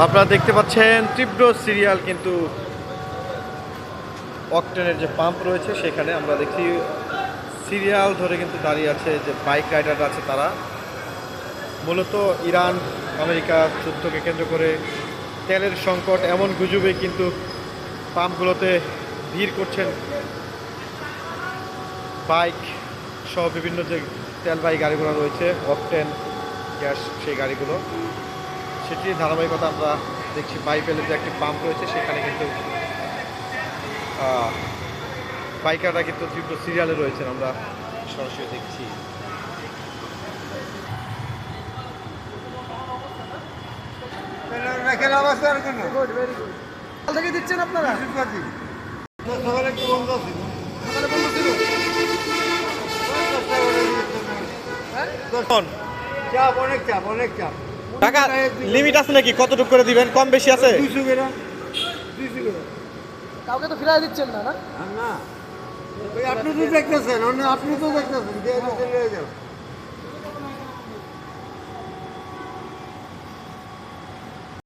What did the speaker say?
আপনারা দেখতে পাচ্ছেন তীব্র সিরিয়াল, কিন্তু অকটেনের যে পাম্প রয়েছে সেখানে আমরা দেখছি সিরিয়াল ধরে কিন্তু দাঁড়িয়ে আছে যে বাইক রাইডার আছে তারা। মূলত ইরান আমেরিকা যুদ্ধকে কেন্দ্র করে তেলের সংকট এমন গুজবে কিন্তু পাম্পগুলোতে ভিড় করছেন বাইক সহ বিভিন্ন যে তেলবাহী গাড়িগুলো রয়েছে, অকটেন গ্যাস সেই গাড়িগুলো, সেটির ধারাবাহিকতা আমরা দেখছি। বাইপেলের যে একটি পাম্প রয়েছে সেখানে কিন্তু বাইকাররা কিন্তু তীব্র সিরিয়ালে রয়েছেন, আমরা সরাসরি দেখছি। দিচ্ছেন আপনারা সকালে একটু বন্ধ ছিল, সকালে বন্ধ ছিল। চাপ, অনেক চাপ, অনেক চাপ। টাকা লিমিট আছে নাকি? কতটুকু করে দিবেন? কম বেশি আছে? 200 গ্রাম, 200 গ্রাম। কাউকে তো ফিরাই দিচ্ছেন না, না? না, আপনি তো দেখতেছেন, আপনি তো দেখতেছেন, দিয়ে চলে যাও।